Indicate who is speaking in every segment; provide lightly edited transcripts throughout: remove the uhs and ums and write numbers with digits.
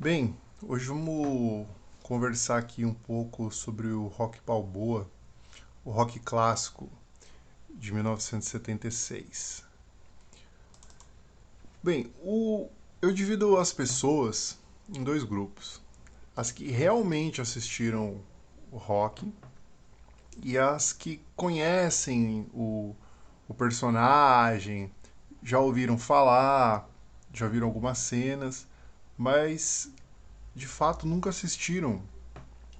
Speaker 1: Bem, hoje vamos conversar aqui um pouco sobre o rock balboa, o rock clássico de 1976. Bem, eu divido as pessoas em dois grupos: as que realmente assistiram o rock e as que conhecem o personagem, já ouviram falar, já viram algumas cenas, mas de fato nunca assistiram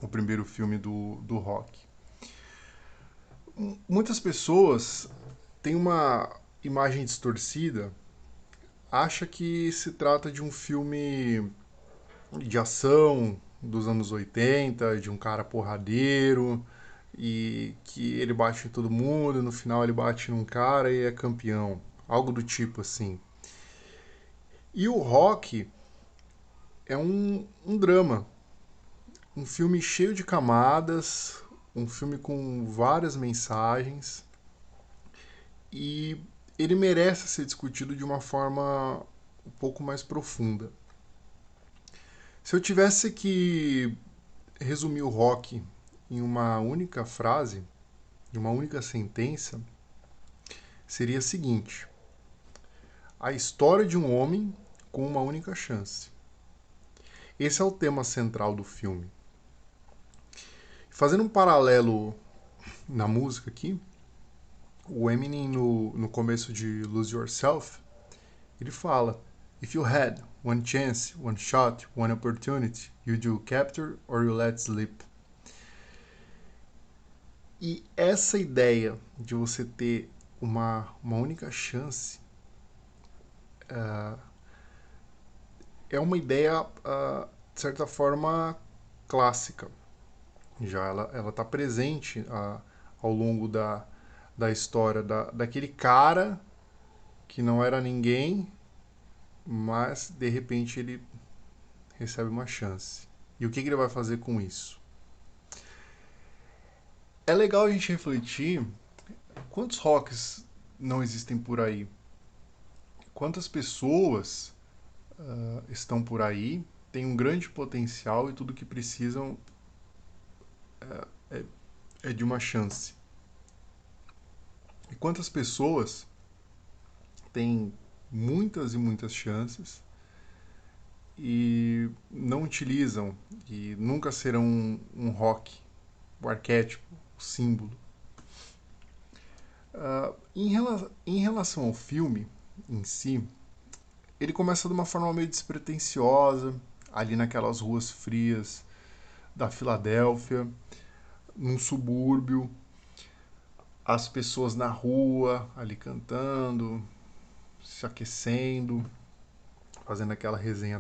Speaker 1: o primeiro filme do rock. Muitas pessoas têm uma imagem distorcida, acha que se trata de um filme de ação dos anos 80, de um cara porradeiro e que ele bate em todo mundo, e no final ele bate num cara e é campeão, algo do tipo assim. E o rock é um drama, um filme cheio de camadas, um filme com várias mensagens e ele merece ser discutido de uma forma um pouco mais profunda. Se eu tivesse que resumir o rock em uma única frase, em uma única sentença, seria a seguinte: a história de um homem com uma única chance. Esse é o tema central do filme. Fazendo um paralelo na música aqui, o Eminem no começo de Lose Yourself, ele fala: If you had one chance, one shot, one opportunity, you do capture or you let sleep. E essa ideia de você ter uma única chance é uma ideia, de certa forma, clássica. Já ela está presente ao longo da história daquele cara que não era ninguém, mas de repente ele recebe uma chance. E o que ele vai fazer com isso? É legal a gente refletir quantos rocks não existem por aí, quantas pessoas estão por aí, têm um grande potencial e tudo que precisam é, é de uma chance. E quantas pessoas têm muitas e muitas chances e não utilizam e nunca serão um rock, o arquétipo, o símbolo. Em relação ao filme em si, ele começa de uma forma meio despretensiosa, ali naquelas ruas frias da Filadélfia, num subúrbio, as pessoas na rua, ali cantando, se aquecendo, fazendo aquela resenha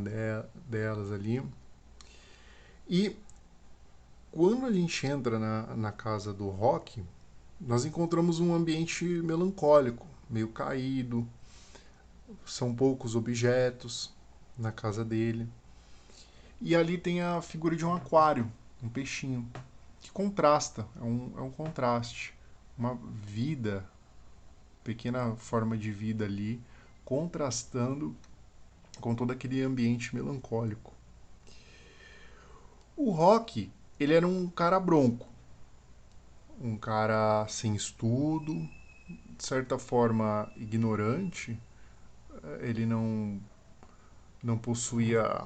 Speaker 1: delas ali. E quando a gente entra na casa do rock, nós encontramos um ambiente melancólico, meio caído, são poucos objetos na casa dele. E ali tem a figura de um aquário, um peixinho, que contrasta, é um contraste. Uma vida, pequena forma de vida ali, contrastando com todo aquele ambiente melancólico. O Rock, ele era um cara bronco, um cara sem estudo, de certa forma ignorante. Ele não possuía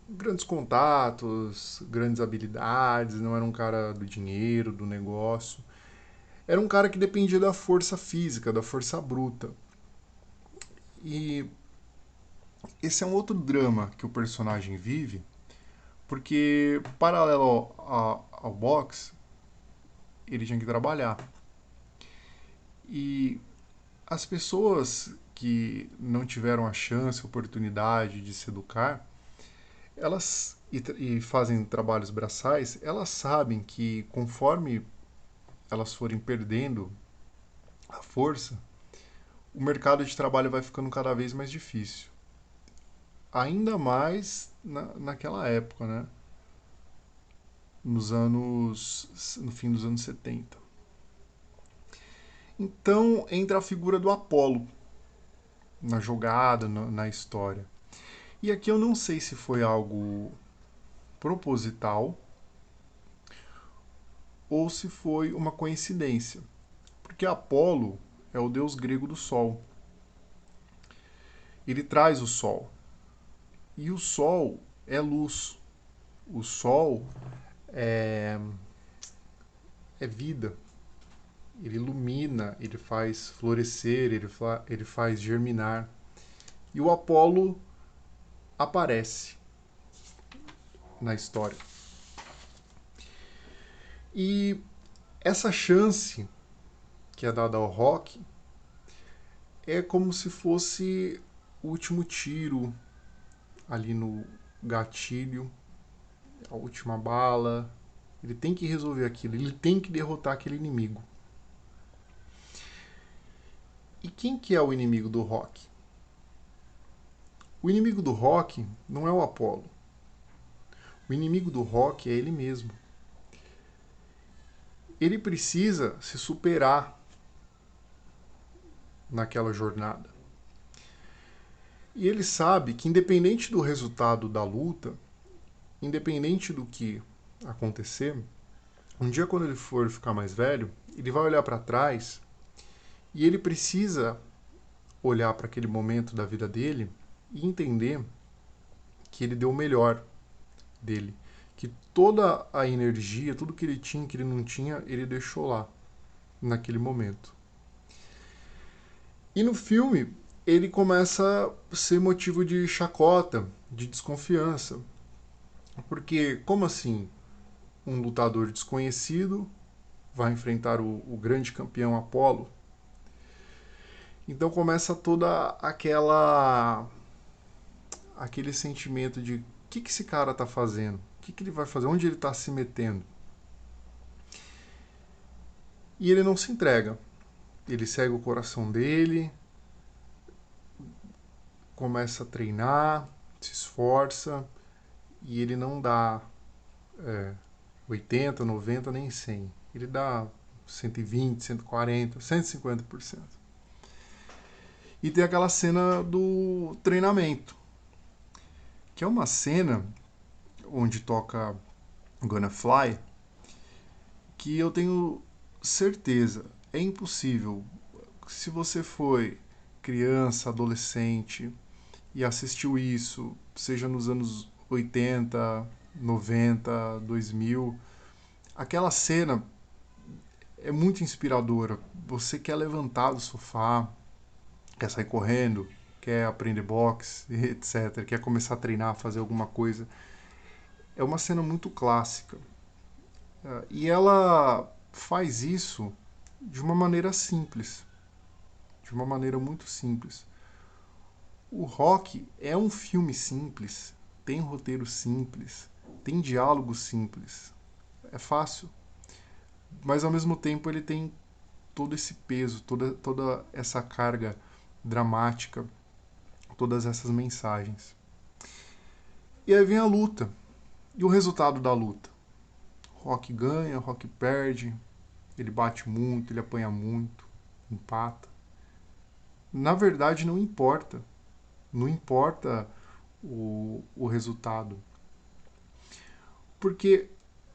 Speaker 1: grandes contatos, grandes habilidades, não era um cara do dinheiro, do negócio. Era um cara que dependia da força física, da força bruta. E esse é um outro drama que o personagem vive, porque paralelo ao boxe, ele tinha que trabalhar. E as pessoas que não tiveram a chance, a oportunidade de se educar, elas e fazem trabalhos braçais, elas sabem que conforme elas forem perdendo a força, o mercado de trabalho vai ficando cada vez mais difícil. Ainda mais naquela época, né? No fim dos anos 70. Então entra a figura do Apolo na jogada, na história. E aqui eu não sei se foi algo proposital ou se foi uma coincidência, porque Apolo é o deus grego do sol. Ele traz o sol. E o sol é luz. O sol é, é vida. Ele ilumina, ele faz florescer, ele faz germinar. E o Apolo aparece na história. E essa chance que é dada ao Rock é como se fosse o último tiro ali no gatilho, a última bala. Ele tem que resolver aquilo, ele tem que derrotar aquele inimigo. E quem que é o inimigo do Rock? O inimigo do Rock não é o Apollo. O inimigo do Rock é ele mesmo. Ele precisa se superar naquela jornada. E ele sabe que, independente do resultado da luta, independente do que acontecer, um dia, quando ele for ficar mais velho, ele vai olhar para trás e ele precisa olhar para aquele momento da vida dele e entender que ele deu o melhor dele. Que toda a energia, tudo que ele tinha, que ele não tinha, ele deixou lá, naquele momento. E no filme, ele começa a ser motivo de chacota, de desconfiança. Porque, como assim, um lutador desconhecido vai enfrentar o grande campeão Apollo? Então começa toda aquele sentimento de o que esse cara está fazendo? O que ele vai fazer? Onde ele está se metendo? E ele não se entrega. Ele segue o coração dele, começa a treinar, se esforça e ele não dá é, 80, 90 nem 100. Ele dá 120, 140, 150%. E tem aquela cena do treinamento, que é uma cena onde toca Gonna Fly, que eu tenho certeza, é impossível. Se você foi criança, adolescente e assistiu isso, seja nos anos 80, 90, 2000, aquela cena é muito inspiradora. Você quer levantar do sofá, quer sair correndo, quer aprender boxe, etc. Quer começar a treinar, fazer alguma coisa. É uma cena muito clássica. E ela faz isso de uma maneira simples. De uma maneira muito simples. O Rock é um filme simples, tem um roteiro simples, tem diálogo simples. É fácil. Mas ao mesmo tempo ele tem todo esse peso, toda essa carga dramática, todas essas mensagens. E aí vem a luta. E o resultado da luta? Rock ganha, Rock perde, ele bate muito, ele apanha muito, empata. Na verdade, não importa. Não importa o resultado. Porque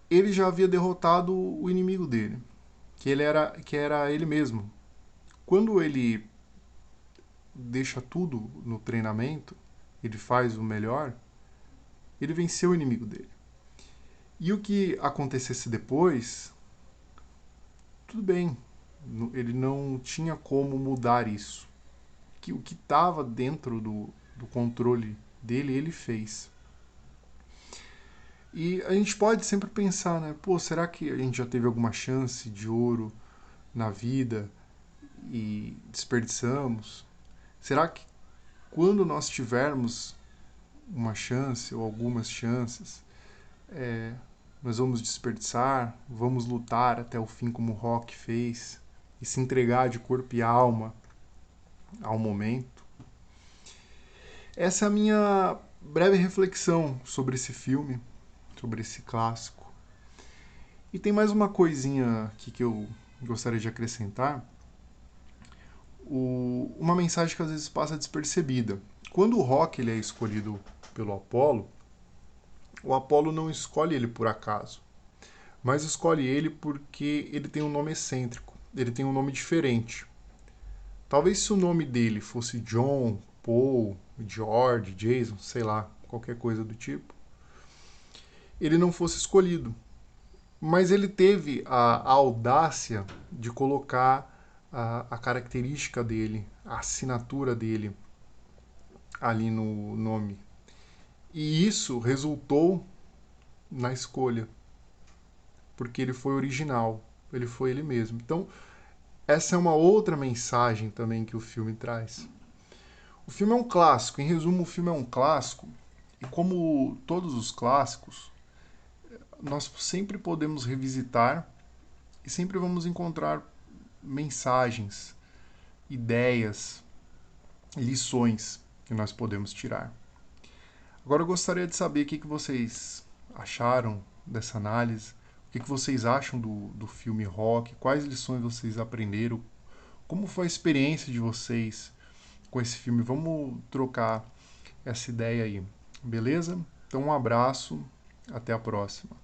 Speaker 1: ele já havia derrotado o inimigo dele, que era ele mesmo. Quando ele deixa tudo no treinamento, ele faz o melhor, ele venceu o inimigo dele. E o que acontecesse depois, tudo bem, ele não tinha como mudar isso. Que o que estava dentro do controle dele, ele fez. E a gente pode sempre pensar, né? Pô, será que a gente já teve alguma chance de ouro na vida e desperdiçamos? Será que quando nós tivermos uma chance ou algumas chances, nós vamos desperdiçar, vamos lutar até o fim como o Rock fez e se entregar de corpo e alma ao momento? Essa é a minha breve reflexão sobre esse filme, sobre esse clássico. E tem mais uma coisinha aqui que eu gostaria de acrescentar. Uma mensagem que às vezes passa despercebida. Quando o Rock ele é escolhido pelo Apollo, o Apollo não escolhe ele por acaso, mas escolhe ele porque ele tem um nome excêntrico, ele tem um nome diferente. Talvez se o nome dele fosse John, Paul, George, Jason, sei lá, qualquer coisa do tipo, ele não fosse escolhido. Mas ele teve a audácia de colocar a característica dele, a assinatura dele ali no nome. E isso resultou na escolha, porque ele foi original, ele foi ele mesmo. Então, essa é uma outra mensagem também que o filme traz. O filme é um clássico, em resumo, o filme é um clássico, e como todos os clássicos, nós sempre podemos revisitar e sempre vamos encontrar mensagens, ideias, lições que nós podemos tirar. Agora eu gostaria de saber o que vocês acharam dessa análise, o que vocês acham do filme Rock, quais lições vocês aprenderam, como foi a experiência de vocês com esse filme. Vamos trocar essa ideia aí, beleza? Então um abraço, até a próxima.